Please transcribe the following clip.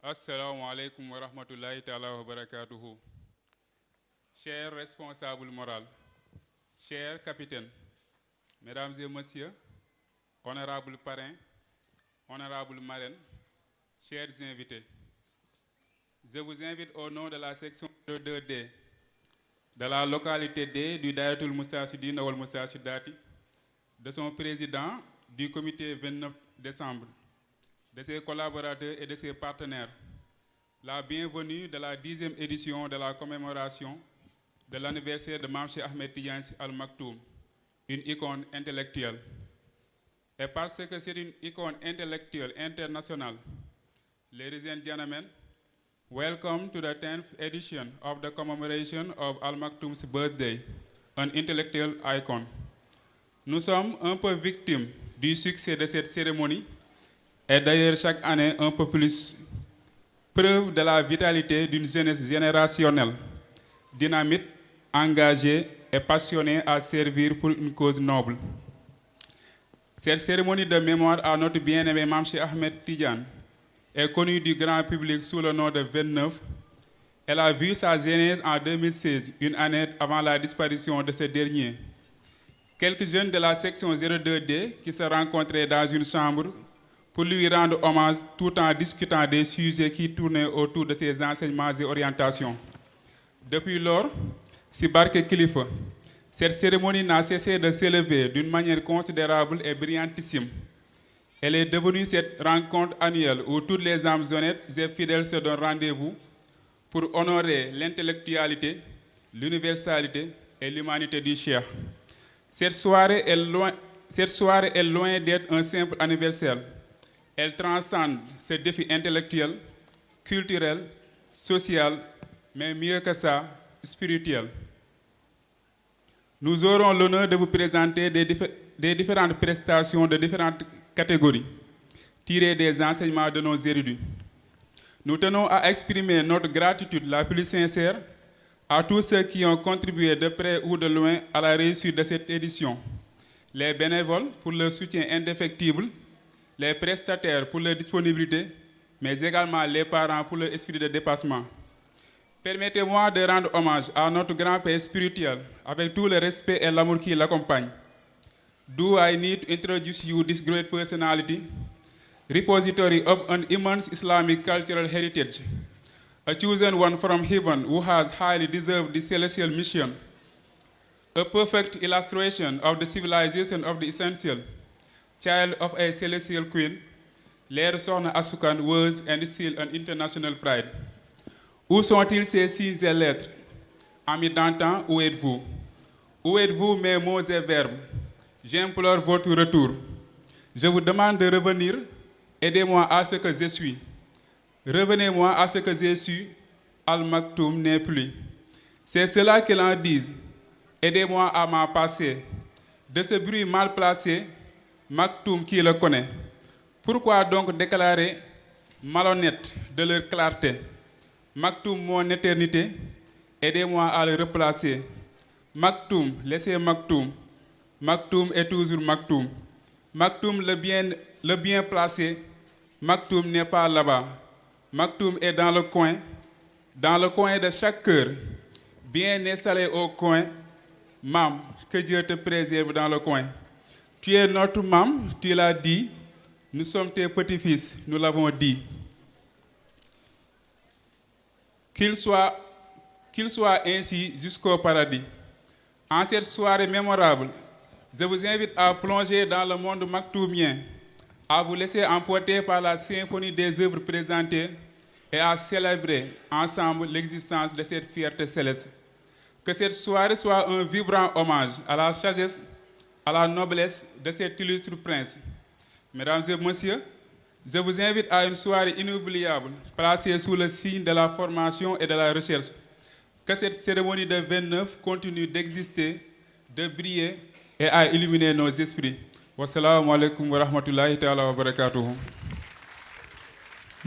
Assalamu alaikum wa rahmatullahi ta'ala wa barakatuhu. Chers responsables moraux, chers capitaines, mesdames et messieurs, honorables parrains, honorables marraines, chers invités, je vous invite au nom de la section 2D de la localité D du Dahiratoul Moustarchidine wal Moustarchidati, de son président, du comité 29 décembre, de ses collaborateurs et de ses partenaires, la bienvenue de la 10e édition de la commémoration de l'anniversaire de Mame Cheikh Ahmed Tidiane Sy Al Maktoum, une icône intellectuelle. Et parce que c'est une icône intellectuelle internationale, ladies and gentlemen, welcome to the 10th edition of the commemoration of Al Maktoum's birthday, an intellectual icon. Nous sommes un peu victimes du succès de cette cérémonie et d'ailleurs chaque année un peu plus, preuve de la vitalité d'une jeunesse générationnelle, dynamique, engagée et passionnée à servir pour une cause noble. Cette cérémonie de mémoire à notre bien-aimé Mame Cheikh Ahmed Tidiane est connue du grand public sous le nom de 29. Elle a vu sa genèse en 2016, une année avant la disparition de ce dernier. Quelques jeunes de la section 02D qui se rencontraient dans une chambre pour lui rendre hommage tout en discutant des sujets qui tournaient autour de ses enseignements et orientations. Depuis lors, si barke Kilifa, cette cérémonie n'a cessé de s'élever d'une manière considérable et brillantissime. Elle est devenue cette rencontre annuelle où toutes les âmes honnêtes et fidèles se donnent rendez-vous pour honorer l'intellectualité, l'universalité et l'humanité du Cheikh. Cette soirée est loin d'être un simple anniversaire. Elle transcende ce défi intellectuel, culturel, social, mais mieux que ça, spirituel. Nous aurons l'honneur de vous présenter des différentes prestations de différentes catégories, tirées des enseignements de nos érudits. Nous tenons à exprimer notre gratitude la plus sincère à tous ceux qui ont contribué de près ou de loin à la réussite de cette édition. Les bénévoles pour leur soutien indéfectible, les prestataires pour leur disponibilité, mais également les parents pour leur esprit de dépassement. Permettez-moi de rendre hommage à notre grand père spirituel avec tout le respect et l'amour qui l'accompagne. Do I need to introduce you this great personality, repository of an immense Islamic cultural heritage, a chosen one from heaven who has highly deserved the celestial mission, a perfect illustration of the civilization of the essential, child of a celestial queen, Lère Sokhna Astou Kane was and is still an international pride. Où sont-ils ces signes et lettres? Amis d'antan, où êtes-vous? Où êtes-vous mes mots et verbes? J'implore votre retour. Je vous demande de revenir. Aidez-moi à ce que je suis. Revenez-moi à ce que je suis. Al Maktoum n'est plus. C'est cela qu'ils en disent. Aidez-moi à m'en passer. De ce bruit mal placé, Maktoum qui le connaît. Pourquoi donc déclarer malhonnête de leur clarté? Maktoum, mon éternité, aidez-moi à le replacer. Maktoum, laissez Maktoum. Maktoum est toujours Maktoum. Maktoum, le bien placé. Maktoum n'est pas là-bas. Maktoum est dans le coin de chaque cœur, bien installé au coin. Mame, que Dieu te préserve dans le coin. Tu es notre Mame, tu l'as dit. Nous sommes tes petits-fils, nous l'avons dit. Qu'il soit ainsi jusqu'au paradis. En cette soirée mémorable, je vous invite à plonger dans le monde maktoumien, à vous laisser emporter par la symphonie des œuvres présentées et à célébrer ensemble l'existence de cette fierté céleste. Que cette soirée soit un vibrant hommage à la sagesse, à la noblesse de cet illustre prince. Mesdames et messieurs, je vous invite à une soirée inoubliable, placée sous le signe de la formation et de la recherche. Que cette cérémonie de 29 continue d'exister, de briller et à illuminer nos esprits. Wassalamu alaikum wa rahmatullahi ta'ala wa barakatuhu.